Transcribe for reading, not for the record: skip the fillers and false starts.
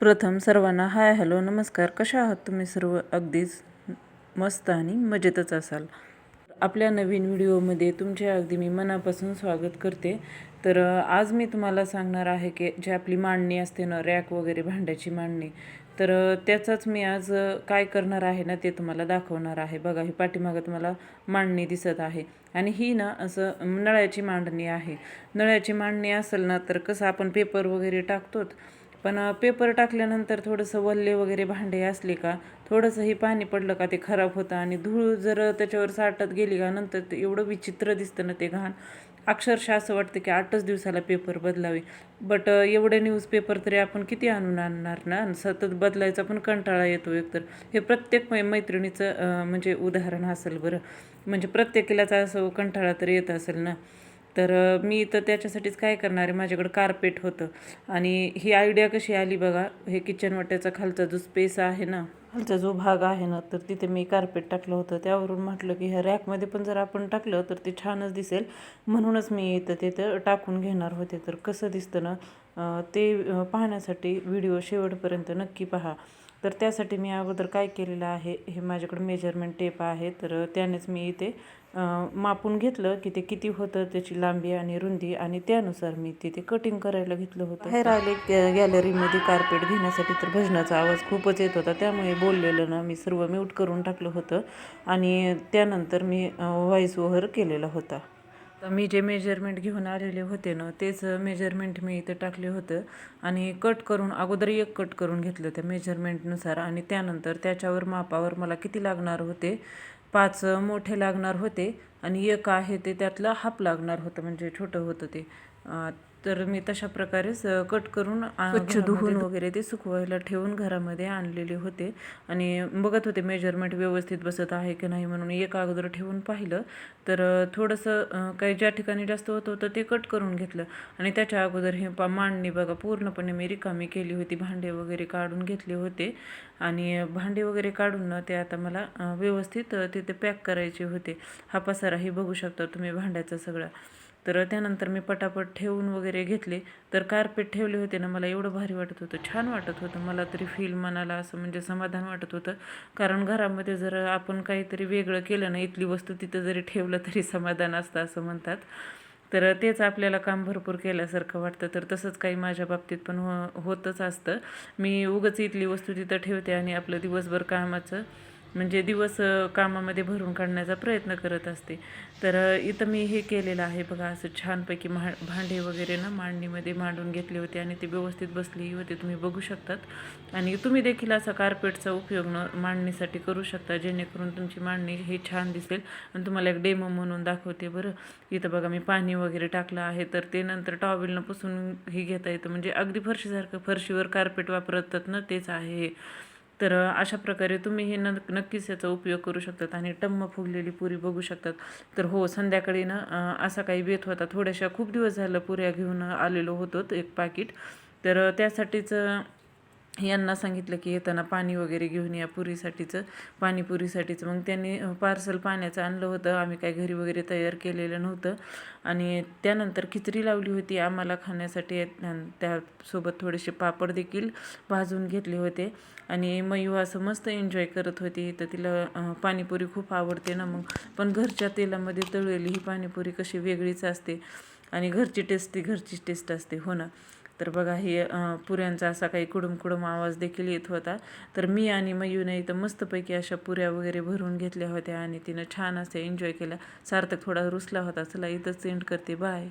प्रथम सर्वांना hi hello नमस्कार. कशा आहात तुम्ही सर्व? अगदीच मस्त आणि मजेतच असाल. आपल्या नवीन व्हिडिओमध्ये तुमचे अगदी मी मनापासून स्वागत करते. तर आज मी तुम्हाला सांगणार आहे की जी आपली मांडणी असते ना, रॅक वगैरे भांड्याची मांडणी, तर त्याचाच मी आज काय करणार आहे ना ते तुम्हाला दाखवणार आहे. बघा, ही पाठीमागं तुम्हाला मांडणी दिसत आहे आणि ही ना असं नळ्याची मांडणी आहे. नळ्याची मांडणी असेल ना तर कसं आपण पेपर वगैरे टाकतो, पण पेपर टाकल्यानंतर थोडंसं वल्ले वगैरे भांडे असले का थोडंसंही पाणी पडलं का ते खराब होतं आणि धूळ जर त्याच्यावर साठत गेली का नंतर ते एवढं विचित्र दिसतं ना ते घाण. अक्षरशः असं वाटतं की 8च दिवसाला पेपर बदलावे. बट एवढे न्यूजपेपर तरी आपण किती आणून आणणार ना, सतत बदलायचा पण कंटाळा येतो एकतर. हे प्रत्येक मैत्रिणीचं म्हणजे उदाहरण असेल बरं, म्हणजे प्रत्येकीलाच असं कंटाळा तर येत असेल ना. तर मी तर त्याच्यासाठीच काय करणार आहे, माझ्याकडं कार्पेट होतं आणि ही आयडिया कशी आली बघा. हे किचन वाट्याचा खालचा जो स्पेस आहे ना, खालचा जो भाग आहे ना, तर तिथे मी कार्पेट टाकलं होतं. त्यावरून म्हटलं की ह्या रॅकमध्ये पण जर आपण टाकलं तर ते छानच दिसेल, म्हणूनच मी इथं तिथं टाकून घेणार होते. तर कसं दिसतं ना ते पाहण्यासाठी व्हिडिओ शेवटपर्यंत नक्की पहा. तर त्यासाठी मी अगोदर काय केलेलं आहे, हे माझ्याकडे मेजरमेंट टेप आहे, तर त्यानेच मी इथे मापून घेतलं की ते किती होतं, त्याची लांबी आणि रुंदी, आणि त्यानुसार मी तिथे कटिंग करायला घेतलं होतं. बाहेर आले गॅलरीमध्ये कार्पेट घेण्यासाठी तर भजनाचा आवाज खूपच येत होता, त्यामुळे बोललेलं ना मी सर्व म्यूट करून टाकलं होतं आणि त्यानंतर मी व्हॉइस ओव्हर केलेला होता. तर मी जे मेजरमेंट घेऊन आलेले होते ना तेच मेजरमेंट मी इथं टाकले होतं आणि कट करून अगोदर एक कट करून घेतलं त्या मेजरमेंटनुसार आणि त्यानंतर त्याच्यावर मापावर मला किती लागणार होते, 5 मोठे लागणार होते आणि एक आहे ते त्यातलं हाफ लागणार होतं, म्हणजे छोटं होतं ते. तर मी तशा प्रकारेच कट करून स्वच्छ धुवून वगैरे ते सुकवायला ठेवून घरामध्ये आणलेले होते आणि बघत होते मेजरमेंट व्यवस्थित बसत आहे की नाही म्हणून. एक अगोदर ठेवून पाहिलं तर थोडंसं काही ज्या ठिकाणी जास्त होतं ते कट करून घेतलं आणि त्याच्या अगोदर हे मांडणी बघा पूर्णपणे मी रिकामी केली होती. भांडे वगैरे काढून घेतले होते आणि भांडे वगैरे काढून ना ते आता मला व्यवस्थित तिथे पॅक करायचे होते. हा पसाराही बघू शकता तुम्ही भांड्याचा सगळा. तर त्यानंतर मी पटापट ठेवून वगैरे घेतले. तर कार्पेट ठेवले होते ना, मला एवढं भारी वाटत होतं, छान वाटत होतं मला तरी. फील मनाला असं म्हणजे समाधान वाटत होतं, कारण घरामध्ये जर आपण काहीतरी वेगळं केलं ना, इथली वस्तू तिथं जरी ठेवलं तरी समाधान असतं असं म्हणतात. तर तेच आपल्याला काम भरपूर केल्यासारखं वाटतं. तर तसंच काही माझ्या बाबतीत पण होतच असतं. मी उगाच इथली वस्तू तिथं ठेवते आणि आपलं दिवसभर कामाचं म्हणजे दिवस कामामध्ये भरून काढण्याचा प्रयत्न करत असते. तर इथं मी हे केलेलं आहे बघा, असं छानपैकी भांडे वगैरे ना मांडणीमध्ये मांडून घेतले होते आणि ते व्यवस्थित बसलेही होते, तुम्ही बघू शकतात. आणि तुम्ही देखील असा कार्पेटचा उपयोग मांडणीसाठी करू शकता, जेणेकरून तुमची मांडणी ही छान दिसेल. आणि तुम्हाला एक डेमो म्हणून दाखवते बरं. इथं बघा मी पाणी वगैरे टाकलं आहे, तर ते नंतर टॉवेलनं पुसून ही घेता येतं, म्हणजे अगदी फरशीसारखं फरशीवर कार्पेट वापरतात ना तेच आहे हे. तर अशा प्रकारे तुम्ही हे नक्कीच याचा उपयोग करू शकतात. आणि टम्म फुगलेली पुरी बघू शकतात. तर हो, संध्याकाळी ना असा काही बेत होता, थोड्याशा खूप दिवस झालं पुऱ्या घेऊन आलेलो होतो एक पाकीट. तर त्यासाठीच यांना सांगितलं की येताना पाणी वगैरे घेऊन या पाणीपुरीसाठीचं. मग त्यांनी पार्सल पाण्याचं आणलं होतं, आम्ही काय घरी वगैरे तयार केलेलं नव्हतं. आणि त्यानंतर खिचडी लावली होती आम्हाला खाण्यासाठी, त्यासोबत थोडेसे पापड देखील भाजून घेतले होते. आणि मयू असं मस्त एन्जॉय करत होती. तर तिला पाणीपुरी खूप आवडते ना, मग पण घरच्या तेलामध्ये तळलेली ही पाणीपुरी कशी वेगळीच असते आणि घरचीच टेस्ट असते, हो ना. तर बघा, हे पुऱ्यांचा असा काही कुडुम आवाज देखील येत होता. तर मी आणि मयूने इथं मस्तपैकी अशा पुऱ्या वगैरे भरून घेतल्या होत्या आणि तिनं छान असं एन्जॉय केला. सार्थक थोडा रुसला होता. चला इथंच एंड करते, बाय.